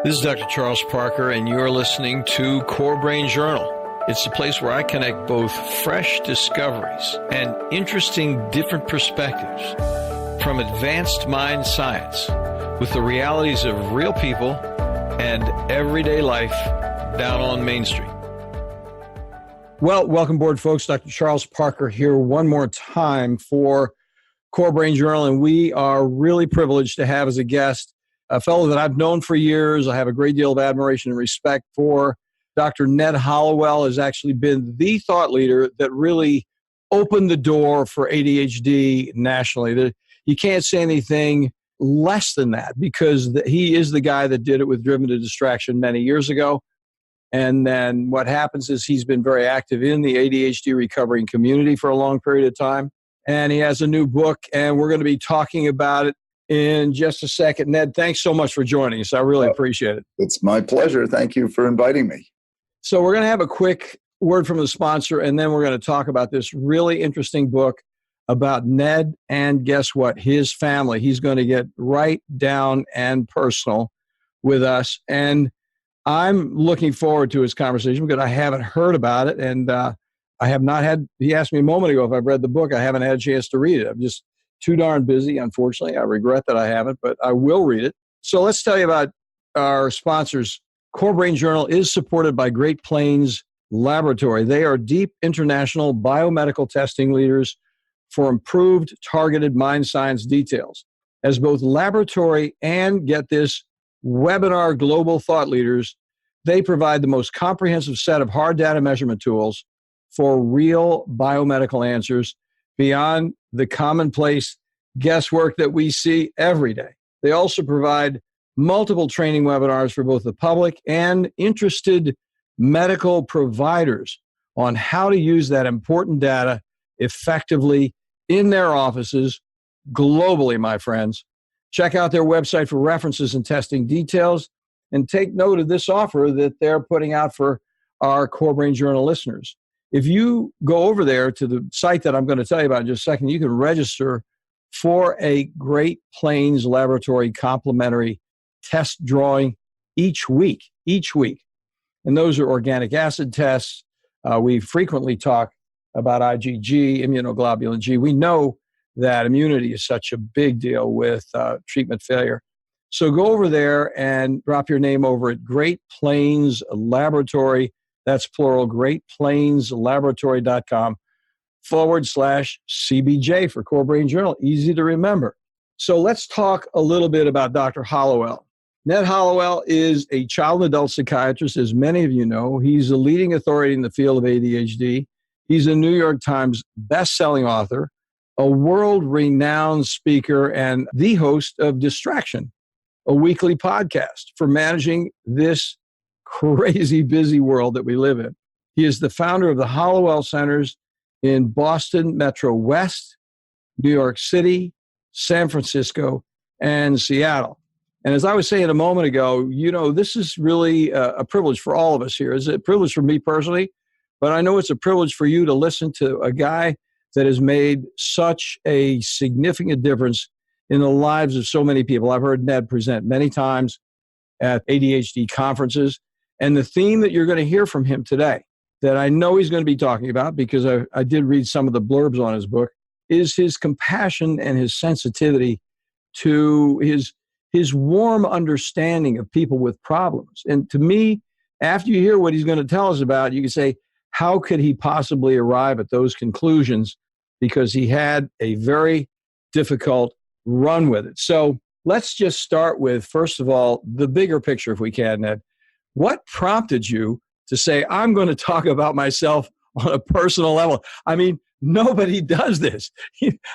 This is Dr. Charles Parker, and you're listening to CoreBrain Journal. It's the place where I connect both fresh discoveries and interesting different perspectives from advanced mind science with the realities of real people and everyday life down on Main Street. Well, welcome aboard, folks. Dr. Charles Parker here one more time for CoreBrain Journal, and we are really privileged to have as a guest a fellow that I've known for years. I have a great deal of admiration and respect for. Dr. Ned Hallowell has actually been the thought leader that really opened the door for ADHD nationally. You can't say anything less than that because he is the guy that did it with Driven to Distraction many years ago. And then what happens is he's been very active in the ADHD recovering community for a long period of time. And he has a new book, and we're going to be talking about it in just a second. Ned, thanks so much for joining us. I really appreciate it. It's my pleasure. Thank you for inviting me. So we're going to have a quick word from the sponsor, and then we're going to talk about this really interesting book about Ned and guess what? His family. He's going to get right down and personal with us. And I'm looking forward to his conversation because I haven't heard about it. And I have not had, he asked me a moment ago if I've read the book. I haven't had a chance to read it. I'm just too darn busy, unfortunately. I regret that I haven't, but I will read it. So let's tell you about our sponsors. CoreBrain Journal is supported by Great Plains Laboratory. They are deep international biomedical testing leaders for improved targeted mind science details. As both laboratory and, get this, webinar global thought leaders, they provide the most comprehensive set of hard data measurement tools for real biomedical answers beyond the commonplace guesswork that we see every day. They also provide multiple training webinars for both the public and interested medical providers on how to use that important data effectively in their offices globally, my friends. Check out their website for references and testing details, and take note of this offer that they're putting out for our CoreBrain Journal listeners. If you go over there to the site that I'm going to tell you about in just a second, you can register for a Great Plains Laboratory complimentary test drawing each week. And those are organic acid tests. We frequently talk about IgG, immunoglobulin G. We know that immunity is such a big deal with treatment failure. So go over there and drop your name over at Great Plains Laboratory. That's plural, greatplainslaboratory.com/CBJ for CoreBrain Journal. Easy to remember. So let's talk a little bit about Dr. Hallowell. Ned Hallowell is a child and adult psychiatrist, as many of you know. He's a leading authority in the field of ADHD. He's a New York Times best-selling author, a world-renowned speaker, and the host of Distraction, a weekly podcast for managing this crazy busy world that we live in. He is the founder of the Hallowell Centers in Boston Metro West, New York City, San Francisco, and Seattle. And as I was saying a moment ago, you know, this is really a privilege for all of us here. It's a privilege for me personally, but I know it's a privilege for you to listen to a guy that has made such a significant difference in the lives of so many people. I've heard Ned present many times at ADHD conferences. And the theme that you're going to hear from him today, that I know he's going to be talking about because I did read some of the blurbs on his book, is his compassion and his sensitivity to his warm understanding of people with problems. And to me, after you hear what he's going to tell us about, you can say, how could he possibly arrive at those conclusions? Because he had a very difficult run with it. So let's just start with, first of all, the bigger picture, if we can, Ned. What prompted you to say, I'm going to talk about myself on a personal level? I mean, nobody does this.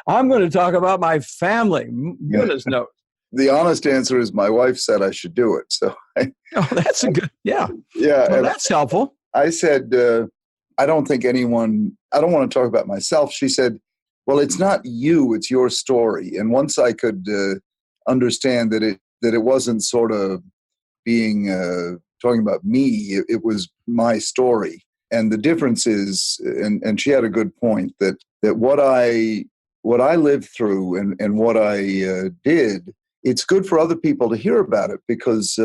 I'm going to talk about my family. Goodness knows. The honest answer is my wife said I should do it. So that's a good, yeah. Well, that's helpful. I said, I don't want to talk about myself. She said, well, it's not you, it's your story. And once I could understand that it wasn't sort of being talking about me, it was my story. And the difference is, and she had a good point, that what I lived through and what I did, it's good for other people to hear about it because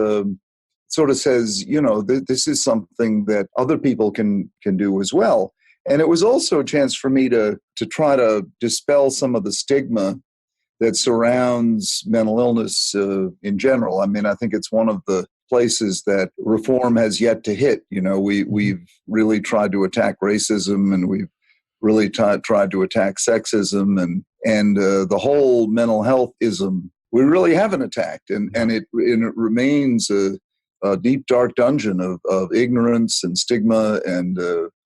sort of says, this is something that other people can do as well. And it was also a chance for me to try to dispel some of the stigma that surrounds mental illness in general. I mean, I think it's one of the places that reform has yet to hit. We've really tried to attack racism, and we've really tried to attack sexism, and the whole mental health-ism we really haven't attacked. And it remains a deep, dark dungeon of ignorance and stigma and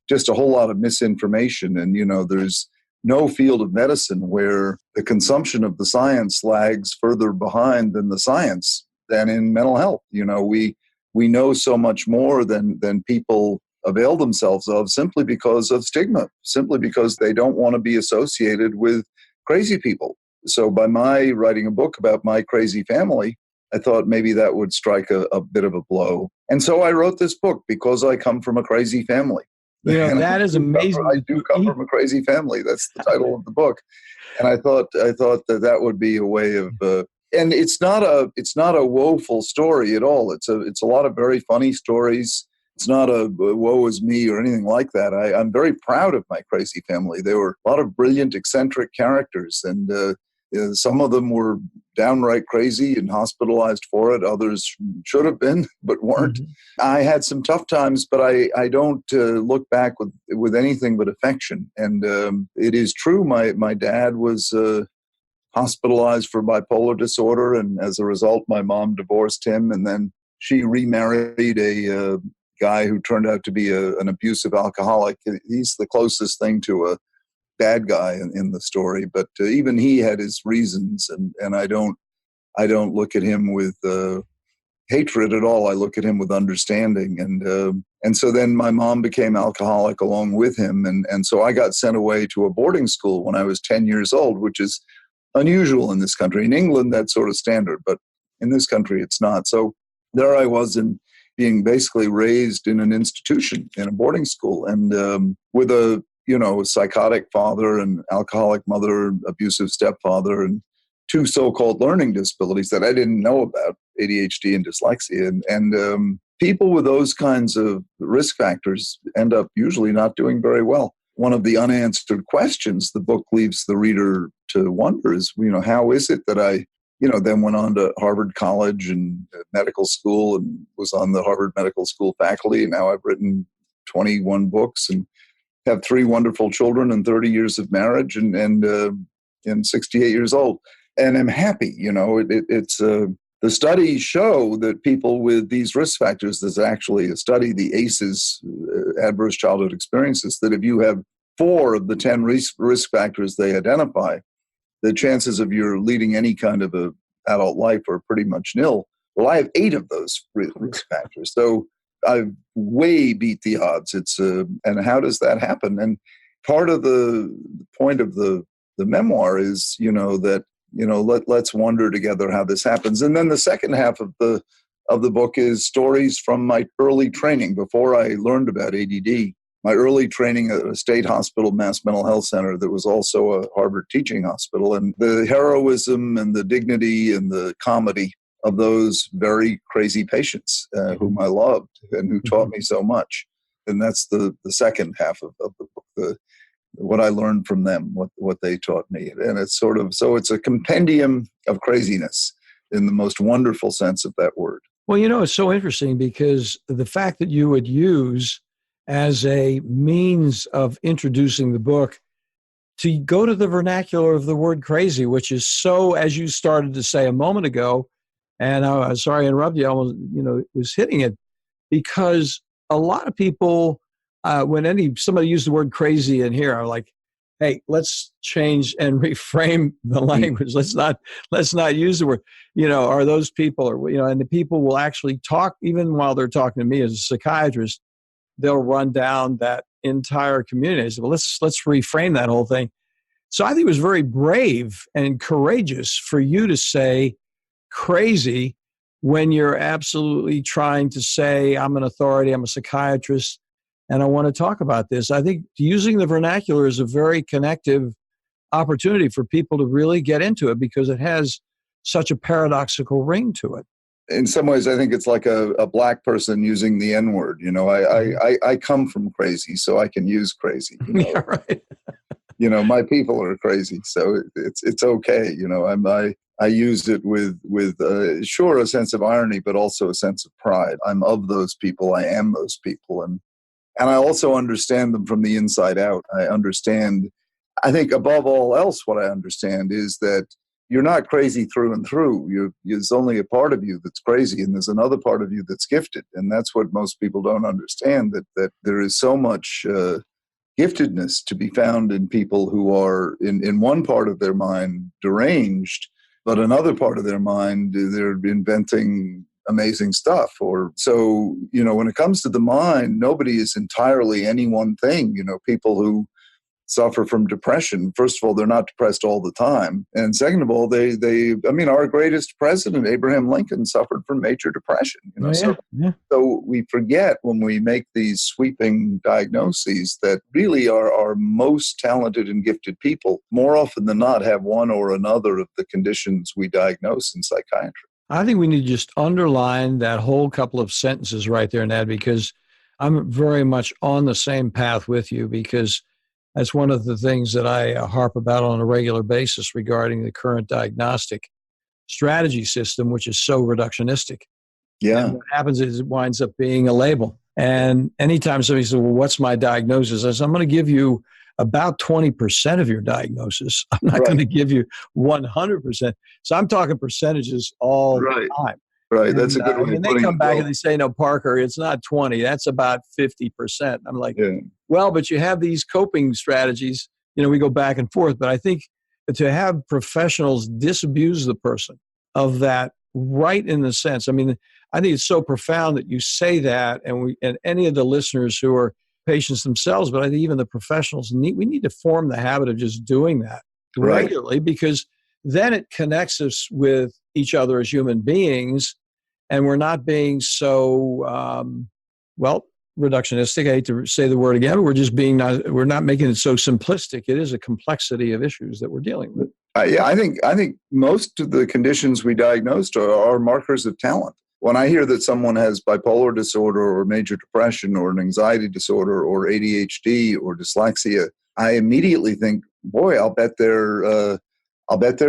just a whole lot of misinformation. And, there's no field of medicine where the consumption of the science lags further behind than the science than in mental health. We know so much more than people avail themselves of simply because of stigma, simply because they don't want to be associated with crazy people. So by my writing a book about my crazy family, I thought maybe that would strike a bit of a blow. And so I wrote this book because I come from a crazy family. That is amazing. I do come from a crazy family. That's the title of the book. And I thought that would be a way of, and it's not a woeful story at all. It's a lot of very funny stories. It's not a woe is me or anything like that. I'm very proud of my crazy family. They were a lot of brilliant, eccentric characters, and some of them were downright crazy and hospitalized for it. Others should have been, but weren't. Mm-hmm. I had some tough times, but I don't look back with anything but affection. And it is true, my dad was hospitalized for bipolar disorder, and as a result, my mom divorced him, and then she remarried a guy who turned out to be an abusive alcoholic. He's the closest thing to a bad guy in the story, but even he had his reasons, and I don't look at him with hatred at all. I look at him with understanding, and so then my mom became alcoholic along with him, and so I got sent away to a boarding school when I was 10 years old, which is unusual in this country. In England, that's sort of standard, but in this country, it's not. So there I was being basically raised in an institution, in a boarding school, and with a psychotic father and alcoholic mother, abusive stepfather, and two so-called learning disabilities that I didn't know about, ADHD and dyslexia. And people with those kinds of risk factors end up usually not doing very well. One of the unanswered questions the book leaves the reader to wonder is, how is it that I then went on to Harvard College and medical school and was on the Harvard Medical School faculty. And now I've written 21 books and have 3 wonderful children and 30 years of marriage and 68 years old. And I'm happy. It's the studies show that people with these risk factors, there's actually a study, the ACEs, Adverse Childhood Experiences, that if you have 4 of the 10 risk factors they identify, the chances of your leading any kind of a adult life are pretty much nil. Well, I have 8 of those risk factors. So I've way beat the odds. And how does that happen? And part of the point of the memoir is, let's wonder together how this happens. And then the second half of the book is stories from my early training before I learned about ADD. My early training at a state hospital, Mass Mental Health Center, that was also a Harvard teaching hospital, and the heroism and the dignity and the comedy of those very crazy patients whom I loved and who taught me so much. And that's the second half of the book, what I learned from them, what they taught me. And it's it's a compendium of craziness in the most wonderful sense of that word. Well, it's so interesting because the fact that you would use as a means of introducing the book to go to the vernacular of the word crazy, which is so, as you started to say a moment ago, and I'm sorry I interrupted you, I almost, was hitting it, because a lot of people, when somebody used the word crazy in here, are like, hey, let's change and reframe the language. Let's not use the word, are those people, and the people will actually talk, even while they're talking to me as a psychiatrist, they'll run down that entire community. So, well, let's reframe that whole thing. So I think it was very brave and courageous for you to say crazy when you're absolutely trying to say, I'm an authority, I'm a psychiatrist, and I want to talk about this. I think using the vernacular is a very connective opportunity for people to really get into it because it has such a paradoxical ring to it. in some ways, I think it's like a black person using the N word. I come from crazy, so I can use crazy. Yeah, right. My people are crazy, so it's okay. I use it with sure, a sense of irony, but also a sense of pride. I'm of those people. I am those people, and I also understand them from the inside out. I think above all else, what I understand is that you're not crazy through and through. There's only a part of you that's crazy, and there's another part of you that's gifted. And that's what most people don't understand, that there is so much giftedness to be found in people who are, in one part of their mind, deranged, but another part of their mind, they're inventing amazing stuff. Or so, when it comes to the mind, nobody is entirely any one thing. People who suffer from depression, first of all, they're not depressed all the time, and second of all, our greatest president, Abraham Lincoln, suffered from major depression. Oh, yeah. Yeah. So we forget when we make these sweeping diagnoses that really our most talented and gifted people, more often than not, have one or another of the conditions we diagnose in psychiatry. I think we need to just underline that whole couple of sentences right there, Ned, because I'm very much on the same path with you, because that's one of the things that I harp about on a regular basis regarding the current diagnostic strategy system, which is so reductionistic. Yeah. And what happens is it winds up being a label. And anytime somebody says, well, what's my diagnosis? I say, I'm going to give you about 20% of your diagnosis. I'm not going to give you 100%. So I'm talking percentages all the time. Right. That's a good way. And they come back and they say, no, Parker, it's not 20. That's about 50%. I'm like, well, but you have these coping strategies. We go back and forth. But I think to have professionals disabuse the person of that right in the sense, I think it's so profound that you say that, and any of the listeners who are patients themselves, but I think even the professionals, we need to form the habit of just doing that regularly, because then it connects us with each other as human beings, and we're not being so, reductionistic. I hate to say the word again, but we're not making it so simplistic. It is a complexity of issues that we're dealing with. I think most of the conditions we diagnosed are markers of talent. When I hear that someone has bipolar disorder or major depression or an anxiety disorder or ADHD or dyslexia, I immediately think, boy, I'll bet they're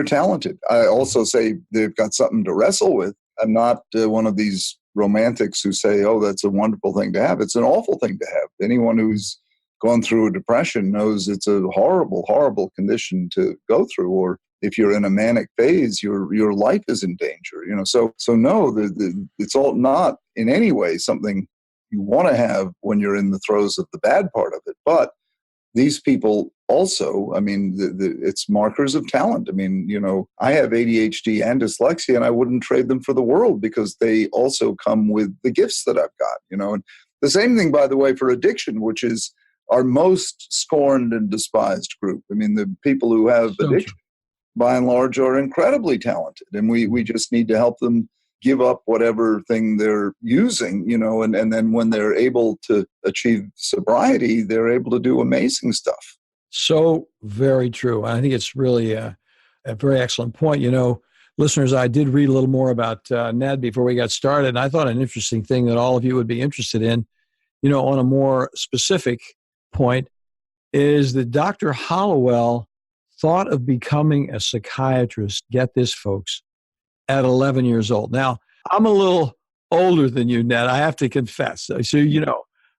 talented. I also say they've got something to wrestle with. I'm not one of these romantics who say, oh, that's a wonderful thing to have. It's an awful thing to have. Anyone who's gone through a depression knows it's a horrible, horrible condition to go through. Or if you're in a manic phase, your life is in danger. So no, it's all not in any way something you want to have when you're in the throes of the bad part of it. But these people also, it's markers of talent. I have ADHD and dyslexia, and I wouldn't trade them for the world, because they also come with the gifts that I've got, and the same thing, by the way, for addiction, which is our most scorned and despised group. The people who have addiction, by and large, are incredibly talented, and we just need to help them give up whatever thing they're using, and then when they're able to achieve sobriety, they're able to do amazing stuff. So very true. I think it's really a very excellent point. Listeners, I did read a little more about Ned before we got started, and I thought an interesting thing that all of you would be interested in, on a more specific point, is that Dr. Hallowell thought of becoming a psychiatrist, get this, folks, at 11 years old. Now, I'm a little older than you, Ned, I have to confess. So,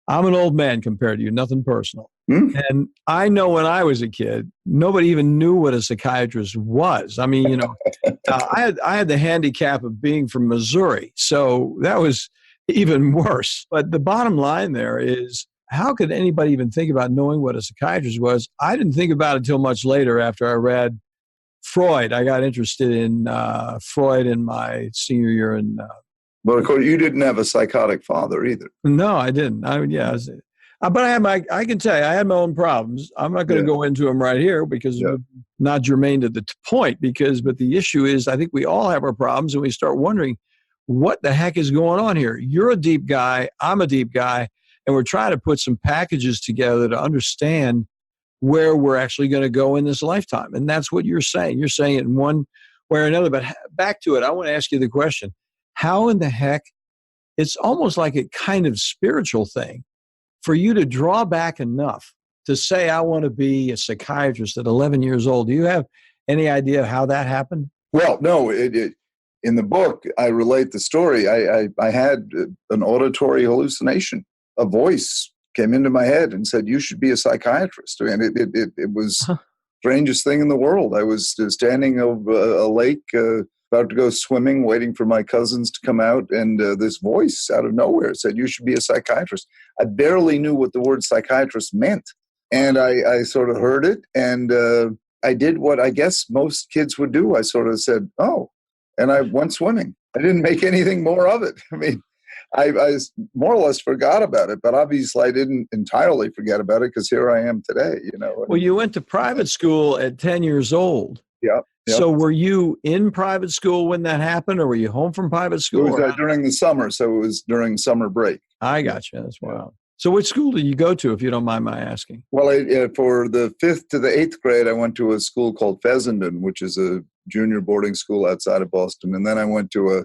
I'm an old man compared to you, nothing personal. And I know when I was a kid, nobody even knew what a psychiatrist was. I had the handicap of being from Missouri, so that was even worse. But the bottom line there is, how could anybody even think about knowing what a psychiatrist was? I didn't think about it until much later, after I read Freud. I got interested in Freud in my senior year. But of course, you didn't have a psychotic father either. No, I didn't. But I can tell you, I had my own problems. I'm not going to go into them right here, because not germane to the point. But the issue is, I think we all have our problems, and we start wondering, what the heck is going on here? You're a deep guy. I'm a deep guy. And we're trying to put some packages together to understand where we're actually going to go in this lifetime. And that's what you're saying. You're saying it in one way or another. But back to it, I want to ask you the question. how in the heck, it's almost like a kind of spiritual thing for you to draw back enough to say, I want to be a psychiatrist at 11 years old. Do you have any idea how that happened? Well, no, in the book, I relate the story. I had an auditory hallucination. A voice came into my head and said, you should be a psychiatrist. I mean, it was the strangest thing in the world. I was standing over a lake, about to go swimming, waiting for my cousins to come out, and this voice out of nowhere said, you should be a psychiatrist. I barely knew what the word psychiatrist meant. And I sort of heard it, and I did what I guess most kids would do. I sort of said, oh, and I went swimming. I didn't make anything more of it. I mean, I more or less forgot about it, but obviously I didn't entirely forget about it because here I am today, you know. Well, you went to private school at 10 years old. Yeah. So were you in private school when that happened, or were you home from private school? It was during the summer, so it was during summer break. I got you. That's wild. So which school did you go to, if you don't mind my asking? Well, for the 5th to the 8th grade, I went to a school called Fessenden, which is a junior boarding school outside of Boston. And then I went to a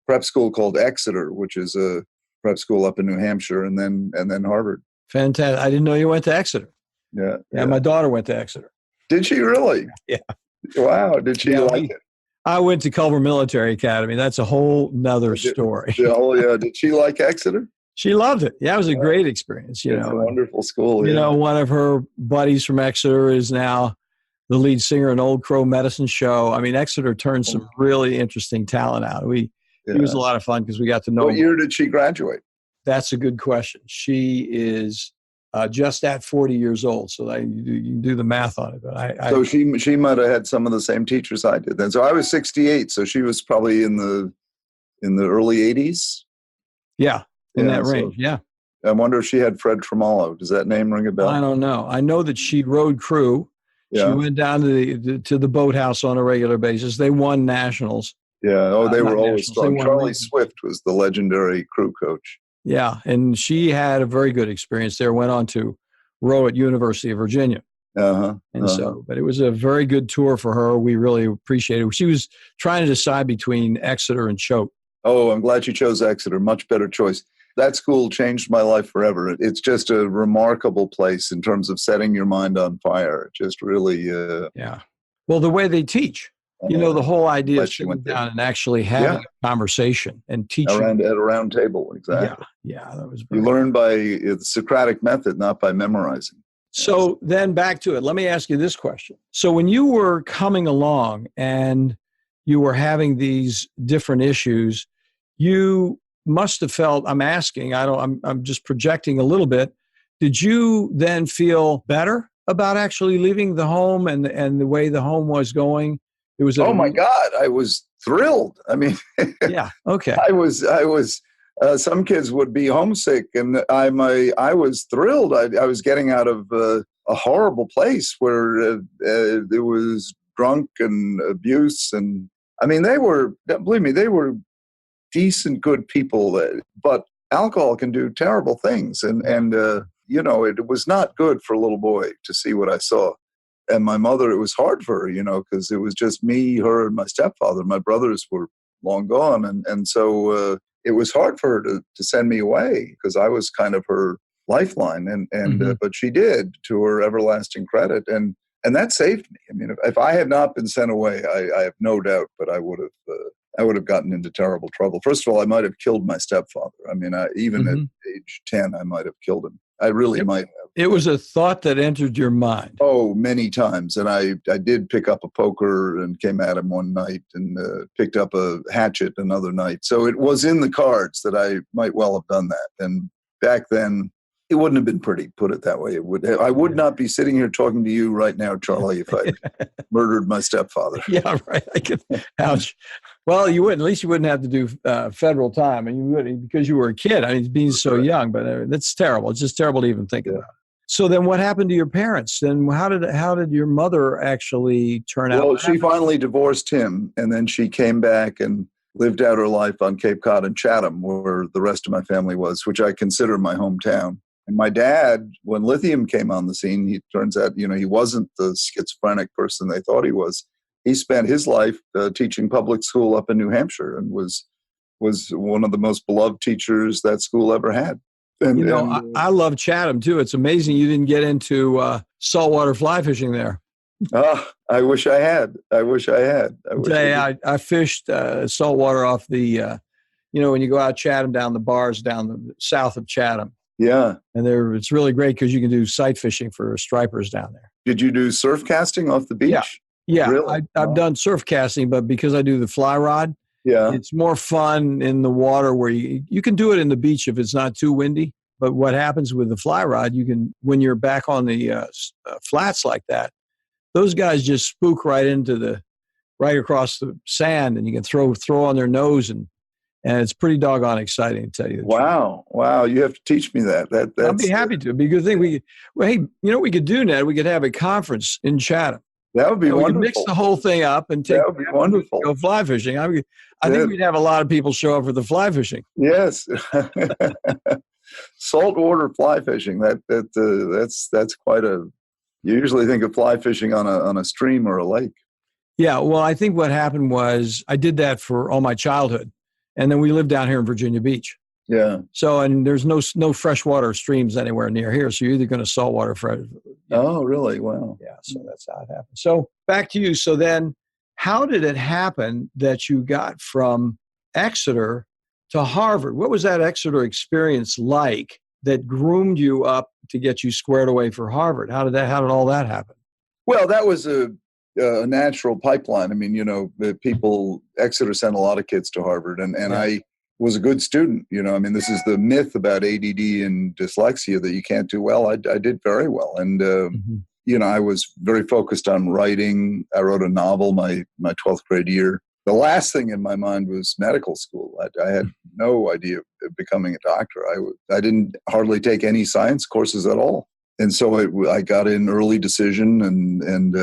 prep school called Exeter, which is a prep school up in New Hampshire, and then Harvard. Fantastic. I didn't know you went to Exeter. Yeah. My daughter went to Exeter. Did she really? Yeah. Wow. Did she like it? I went to Culver Military Academy. That's a whole nother story. Oh, yeah. Did she like Exeter? She loved it. Yeah, it was a great experience. It's a wonderful school. You know, one of her buddies from Exeter is now the lead singer in Old Crow Medicine Show. I mean, Exeter turned some really interesting talent out. It was a lot of fun because we got to know. What year did she graduate? That's a good question. She is just at 40 years old. So you can do the math on it. But so she might have had some of the same teachers I did then. So I was 68. So she was probably in the early 80s. Yeah. In that range, yeah. I wonder if she had Fred Tremolo. Does that name ring a bell? I don't know. I know that she rode crew. Yeah. She went down to the boathouse on a regular basis. They won nationals. Yeah. They were always strong. Charlie Swift was the legendary crew coach. Yeah, and she had a very good experience there. Went on to row at University of Virginia. But it was a very good tour for her. We really appreciated it. She was trying to decide between Exeter and Choate. Oh, I'm glad you chose Exeter. Much better choice. That school changed my life forever. It's just a remarkable place in terms of setting your mind on fire. It just really... Yeah. Well, the way they teach, the whole idea is sitting down and actually having a conversation and teaching. At a round table, exactly. Yeah, that was You learn by the Socratic method, not by memorizing. So then back to it. Let me ask you this question. So when you were coming along and you were having these different issues, you must have felt, I'm just projecting a little bit. Did you then feel better about actually leaving the home and the way the home was going? It was. Oh my God. I was thrilled. I mean, yeah. Okay. I was, some kids would be homesick and I was thrilled. I was getting out of a horrible place where there was drunk and abuse. And I mean, believe me, they were decent, good people, but alcohol can do terrible things. And it was not good for a little boy to see what I saw. And my mother, it was hard for her, because it was just me, her, and my stepfather. My brothers were long gone. And so it was hard for her to send me away because I was kind of her lifeline. But she did, to her everlasting credit. And that saved me. I mean, if I had not been sent away, I have no doubt, but I would have gotten into terrible trouble. First of all, I might have killed my stepfather. I mean, even at age 10, I might have killed him. I really might have. It was a thought that entered your mind. Oh, many times. And I did pick up a poker and came at him one night and picked up a hatchet another night. So it was in the cards that I might well have done that. And back then, it wouldn't have been pretty, put it that way. I would not be sitting here talking to you right now, Charlie, if I murdered my stepfather. Yeah, right. Ouch. Well, you wouldn't. At least you wouldn't have to do federal time, and you would because you were a kid. I mean, being so young, but that's terrible. It's just terrible to even think about. So then, what happened to your parents? Then how did your mother actually turn out? Well, she finally divorced him, and then she came back and lived out her life on Cape Cod and Chatham, where the rest of my family was, which I consider my hometown. And my dad, when lithium came on the scene, he turns out, he wasn't the schizophrenic person they thought he was. He spent his life teaching public school up in New Hampshire and was was one of the most beloved teachers that school ever had. And, I love Chatham too. It's amazing you didn't get into saltwater fly fishing there. I wish I had. I fished saltwater off the, when you go out Chatham, down the bars down the south of Chatham. Yeah. And it's really great because you can do sight fishing for stripers down there. Did you do surf casting off the beach? Yeah. Really? I've done surf casting, but because I do the fly rod, it's more fun in the water where you can do it in the beach if it's not too windy. But what happens with the fly rod, when you're back on the flats like that, those guys just spook right across the sand, and you can throw on their nose, and it's pretty doggone exciting, to tell you the truth. Wow! You have to teach me that. I'd be happy to. It'd be a good thing. Hey, what we could do, Ned? We could have a conference in Chatham. That would be wonderful. We could mix the whole thing up and that would be wonderful. Go fly fishing. I think we'd have a lot of people show up for the fly fishing. Yes. Saltwater fly fishing. That's quite a. You usually think of fly fishing on a stream or a lake. Yeah, well, I think what happened was I did that for all my childhood, and then we lived down here in Virginia Beach. Yeah. So, and there's no freshwater streams anywhere near here, so you're either going to saltwater fresh. Oh, really? Wow. Yeah, so that's how it happened. So back to you. So then, how did it happen that you got from Exeter to Harvard? What was that Exeter experience like that groomed you up to get you squared away for Harvard? How did all that happen? Well, that was a natural pipeline. I mean, Exeter sent a lot of kids to Harvard, and I was a good student. I mean, this is the myth about ADD and dyslexia that you can't do well. I did very well. And, I was very focused on writing. I wrote a novel my 12th grade year. The last thing in my mind was medical school. I had no idea of becoming a doctor. I didn't hardly take any science courses at all. And so I got in early decision and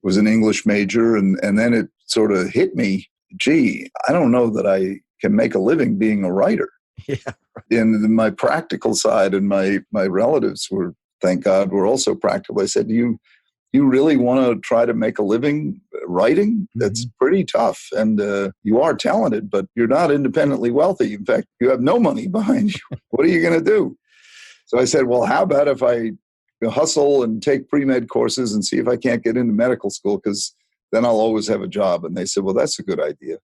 was an English major. And then it sort of hit me, gee, I don't know that I can make a living being a writer. Yeah. And my practical side and my relatives were, thank God, were also practical. I said, you really want to try to make a living writing? That's pretty tough. And you are talented, but you're not independently wealthy. In fact, you have no money behind you. What are you going to do? So I said, well, how about if I hustle and take pre-med courses and see if I can't get into medical school, because then I'll always have a job. And they said, well, that's a good idea.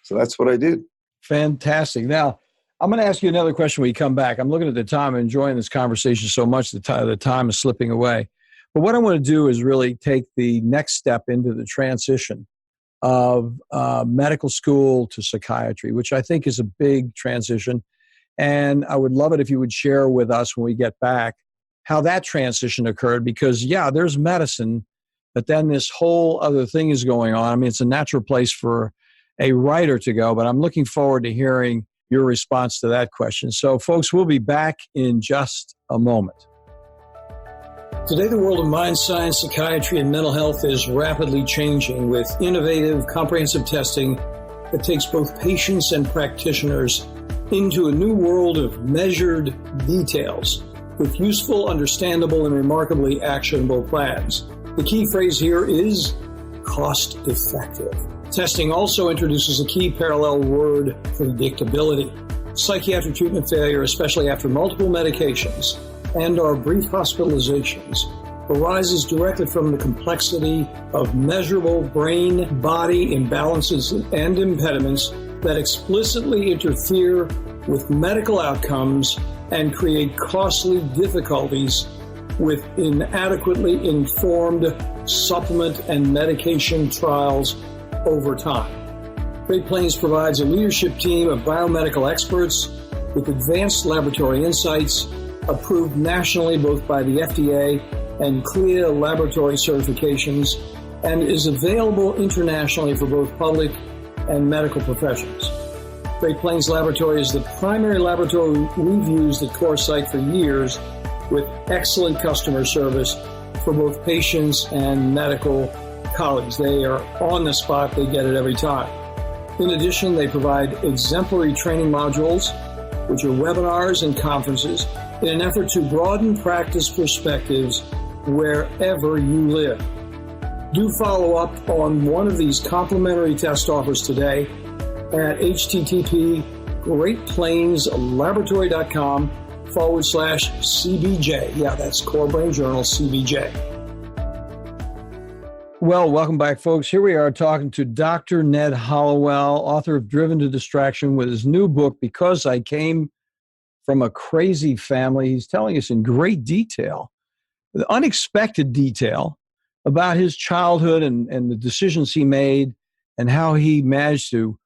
So that's what I did. Fantastic. Now, I'm going to ask you another question when we come back. I'm looking at the time, I'm enjoying this conversation so much, the time is slipping away. But what I want to do is really take the next step into the transition of medical school to psychiatry, which I think is a big transition. And I would love it if you would share with us when we get back how that transition occurred, because, there's medicine, but then this whole other thing is going on. I mean, it's a natural place for a writer to go, but I'm looking forward to hearing your response to that question. So, folks, we'll be back in just a moment. Today, the world of mind science, psychiatry, and mental health is rapidly changing with innovative, comprehensive testing that takes both patients and practitioners into a new world of measured details with useful, understandable, and remarkably actionable plans. The key phrase here is cost-effective. Testing also introduces a key parallel word, predictability. Psychiatric treatment failure, especially after multiple medications and or brief hospitalizations, arises directly from the complexity of measurable brain-body imbalances and impediments that explicitly interfere with medical outcomes and create costly difficulties with inadequately informed supplement and medication trials over time. Great Plains provides a leadership team of biomedical experts with advanced laboratory insights, approved nationally both by the FDA and CLIA laboratory certifications, and is available internationally for both public and medical professions. Great Plains Laboratory is the primary laboratory we've used at CoreSite for years, with excellent customer service for both patients and medical colleagues. They are on the spot. They get it every time. In addition, they provide exemplary training modules, which are webinars and conferences, in an effort to broaden practice perspectives wherever you live. Do follow up on one of these complimentary test offers today at http://greatplainslaboratory.com/CBJ. Yeah, that's CoreBrain Journal CBJ. Well, welcome back, folks. Here we are talking to Dr. Ned Hallowell, author of Driven to Distraction, with his new book, Because I Came from a Crazy Family. He's telling us in great detail, the unexpected detail, about his childhood and the decisions he made and how he managed to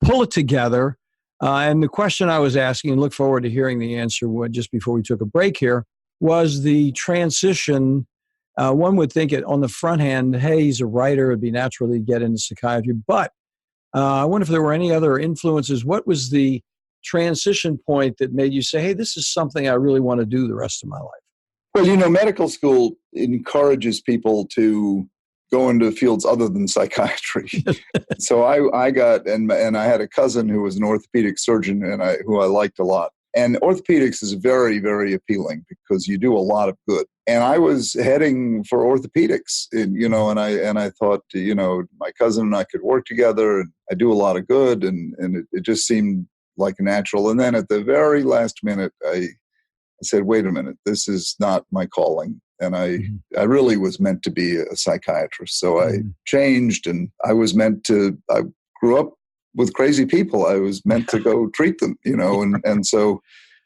pull it together. And the question I was asking, and look forward to hearing the answer just before we took a break here, was the transition. One would think it on the front hand, hey, he's a writer, it'd be natural to get into psychiatry. But I wonder if there were any other influences. What was the transition point that made you say, hey, this is something I really want to do the rest of my life? Well, medical school encourages people to go into fields other than psychiatry. So I got, and I had a cousin who was an orthopedic surgeon who I liked a lot. And orthopedics is very, very appealing because you do a lot of good. And I was heading for orthopedics, and I thought, my cousin and I could work together, and I do a lot of good, and it just seemed like natural. And then at the very last minute, I said, wait a minute, this is not my calling. And I really was meant to be a psychiatrist. So I changed, and I grew up with crazy people. I was meant to go treat them, and so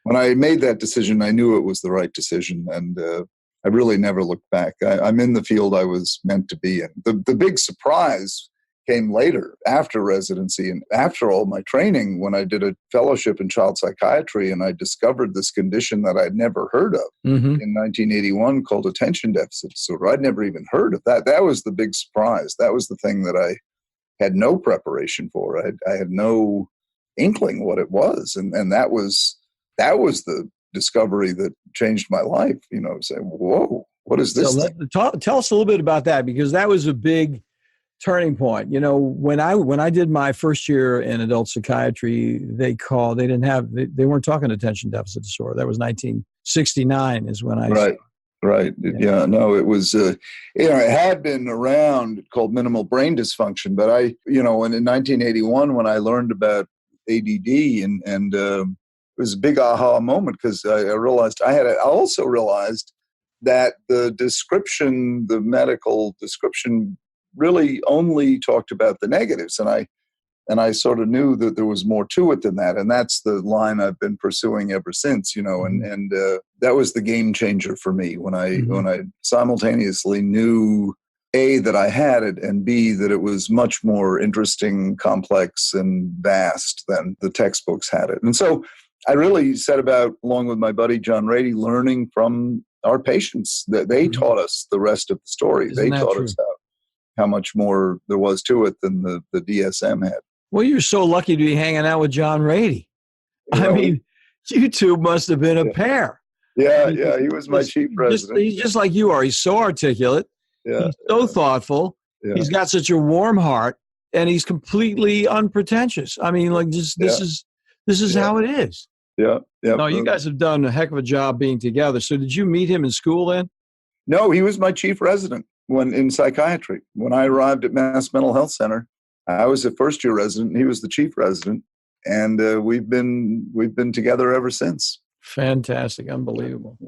when I made that decision, I knew it was the right decision. And I really never looked back. I'm in the field I was meant to be in. The big surprise came later, after residency and after all my training, when I did a fellowship in child psychiatry, and I discovered this condition that I'd never heard of in 1981 called attention deficit disorder. I'd never even heard of that. That was the big surprise. That was the thing that I had no preparation for. I had no inkling what it was. And that was the discovery that changed my life, saying, whoa, what is this? So tell us a little bit about that, because that was a big turning point. When I did my first year in adult psychiatry, they weren't talking attention deficit disorder. That was 1969 is when I Right. Yeah. No, it was, it had been around, called minimal brain dysfunction. But in 1981, when I learned about ADD, and it was a big aha moment, because I realized I also realized that the medical description really only talked about the negatives. And I sort of knew that there was more to it than that. And that's the line I've been pursuing ever since, and that was the game changer for me when I simultaneously knew, A, that I had it, and B, that it was much more interesting, complex, and vast than the textbooks had it. And so I really set about, along with my buddy John Rady, learning from our patients. That they taught us the rest of the story. They taught us how much more there was to it than the DSM had. Well, you're so lucky to be hanging out with John Rady. I mean, you two must have been a pair. Yeah, he was my chief resident. He's just like you are. He's so articulate. He's so thoughtful. Yeah. He's got such a warm heart, and he's completely unpretentious. I mean, like this is how it is. Yeah. No, you guys have done a heck of a job being together. So did you meet him in school then? No, he was my chief resident in psychiatry. When I arrived at Mass Mental Health Center, I was a first-year resident, and he was the chief resident, and we've been together ever since. Fantastic, unbelievable.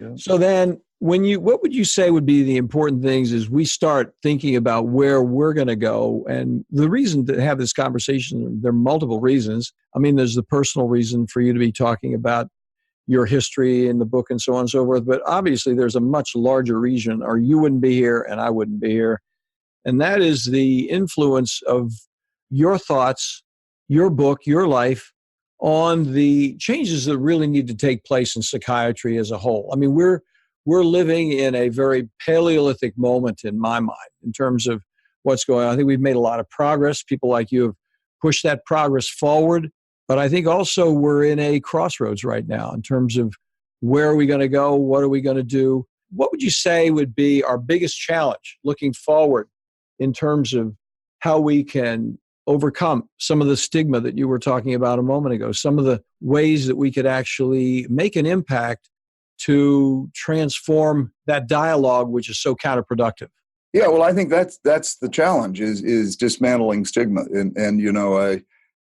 Yeah. So then, what would you say would be the important things as we start thinking about where we're going to go? And the reason to have this conversation, there are multiple reasons. I mean, there's the personal reason for you to be talking about your history in the book and so on and so forth, but obviously there's a much larger reason, or you wouldn't be here and I wouldn't be here. And that is the influence of your thoughts, your book, your life on the changes that really need to take place in psychiatry as a whole. I mean, we're living in a very Paleolithic moment in my mind in terms of what's going on. I think we've made a lot of progress. People like you have pushed that progress forward. But I think also we're in a crossroads right now in terms of where are we going to go? What are we going to do? What would you say would be our biggest challenge looking forward in terms of how we can overcome some of the stigma that you were talking about a moment ago, some of the ways that we could actually make an impact to transform that dialogue, which is so counterproductive? Yeah, well, I think that's the challenge is dismantling stigma. And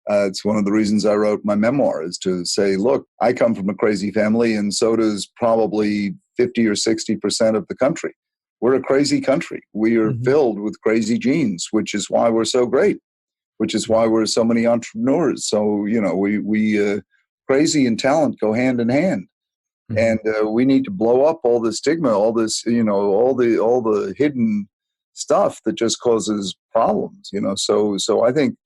It's one of the reasons I wrote my memoir, is to say, look, I come from a crazy family, and so does probably 50 or 60% of the country. We're a crazy country. We are filled with crazy genes, which is why we're so great, which is why we're so many entrepreneurs. So, we crazy and talent go hand in hand. And we need to blow up all the stigma, all this, all the hidden stuff that just causes problems, So I think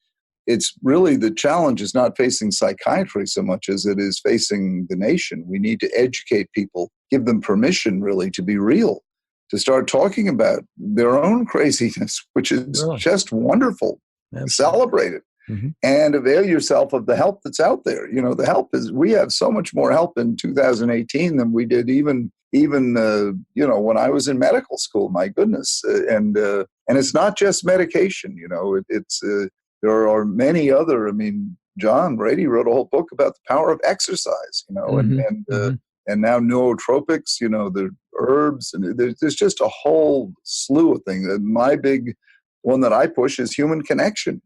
it's really, the challenge is not facing psychiatry so much as it is facing the nation. We need to educate people, give them permission really to be real, to start talking about their own craziness, which is just wonderful. Celebrate it. And avail yourself of the help that's out there. The help is, we have so much more help in 2018 than we did even when I was in medical school. My goodness. And it's not just medication, it's there are many other, John Brady wrote a whole book about the power of exercise, and now nootropics, the herbs, and there's just a whole slew of things. And my big one that I push is human connection.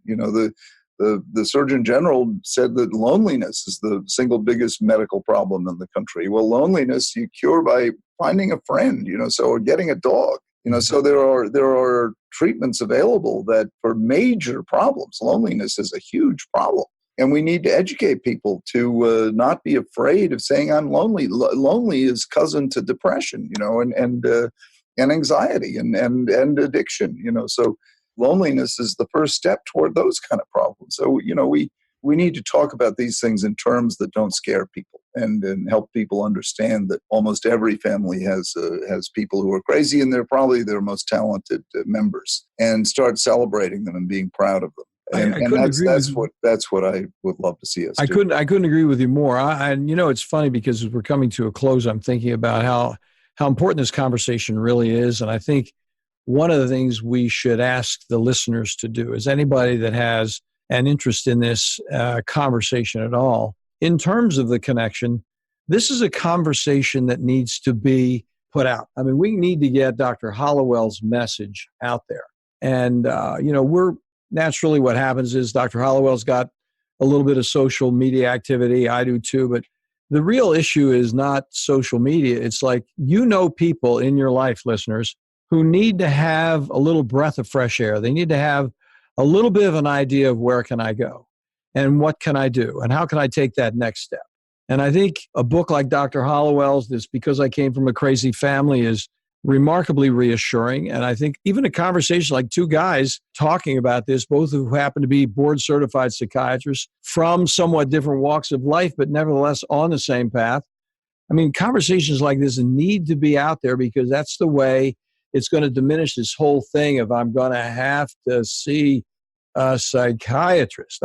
The Surgeon General said that loneliness is the single biggest medical problem in the country. Well, loneliness you cure by finding a friend, or getting a dog. So there are treatments available that for major problems. Loneliness is a huge problem. And we need to educate people to not be afraid of saying, I'm lonely. Lonely is cousin to depression, and anxiety and addiction, So loneliness is the first step toward those kind of problems. So, we need to talk about these things in terms that don't scare people and help people understand that almost every family has people who are crazy, and they're probably their most talented members, and start celebrating them and being proud of them. And that's what I would love to see us do. I couldn't agree with you more. It's funny because as we're coming to a close, I'm thinking about how important this conversation really is. And I think one of the things we should ask the listeners to do is anybody that has an interest in this conversation at all, in terms of the connection, this is a conversation that needs to be put out. We need to get Dr. Hallowell's message out there. And, we're naturally, what happens is Dr. Hallowell's got a little bit of social media activity. I do too. But the real issue is not social media. It's like, people in your life, listeners, who need to have a little breath of fresh air. They need to have a little bit of an idea of where can I go and what can I do and how can I take that next step. And I think a book like Dr. Hallowell's, this Because I Came from a Crazy Family, is remarkably reassuring. And I think even a conversation like two guys talking about this, both who happen to be board certified psychiatrists from somewhat different walks of life, but nevertheless on the same path. Conversations like this need to be out there, because that's the way it's going to diminish this whole thing of I'm going to have to see a psychiatrist.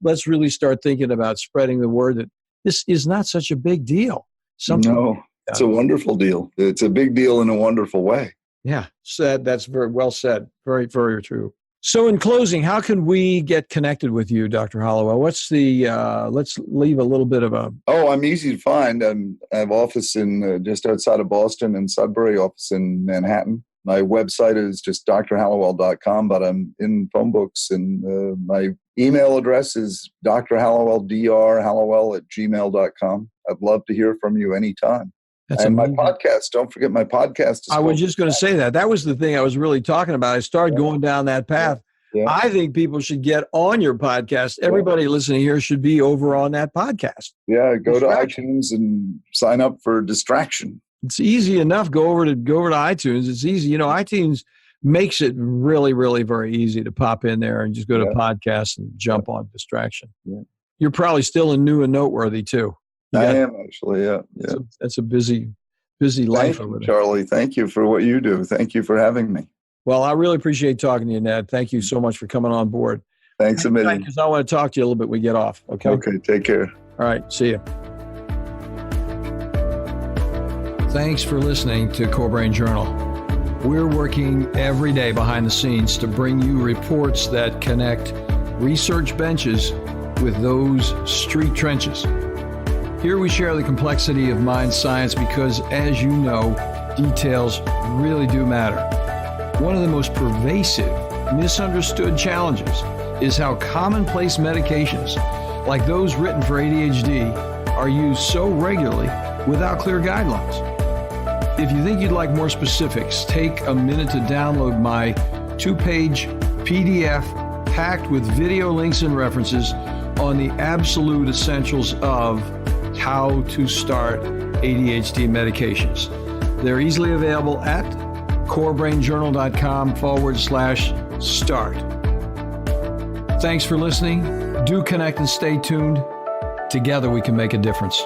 Let's really start thinking about spreading the word that this is not such a big deal. No, it's a wonderful deal. It's a big deal in a wonderful way. Yeah, said. That's very well said. Very, very true. So in closing, how can we get connected with you, Dr. Hallowell? What's let's leave a little bit of a... Oh, I'm easy to find. I have office in just outside of Boston, and Sudbury, office in Manhattan. My website is just drhallowell.com, but I'm in phone books, and my email address is drhallowell@gmail.com. I'd love to hear from you anytime. And my podcast, don't forget my podcast. I was just going to say that. That was the thing I was really talking about. I started going down that path. Yeah. I think people should get on your podcast. Everybody listening here should be over on that podcast. Yeah, go to iTunes and sign up for Distraction. It's easy enough. Go over to iTunes. It's easy. iTunes makes it really, really very easy to pop in there and just go to podcasts and jump on Distraction. Yeah. You're probably still in New and Noteworthy too. I am actually, yeah. That's a busy life over there. Charlie, thank you for what you do. Thank you for having me. Well, I really appreciate talking to you, Ned. Thank you so much for coming on board. Thanks a million. Because I want to talk to you a little bit when we get off. Okay. Okay, take care. All right, see you. Thanks for listening to CoreBrain Journal. We're working every day behind the scenes to bring you reports that connect research benches with those street trenches. Here we share the complexity of mind science because, as you know, details really do matter. One of the most pervasive, misunderstood challenges is how commonplace medications, like those written for ADHD, are used so regularly without clear guidelines. If you think you'd like more specifics, take a minute to download my 2-page PDF packed with video links and references on the absolute essentials of how to start ADHD medications. They're easily available at CoreBrainJournal.com/start. Thanks for listening. Do connect and stay tuned. Together we can make a difference.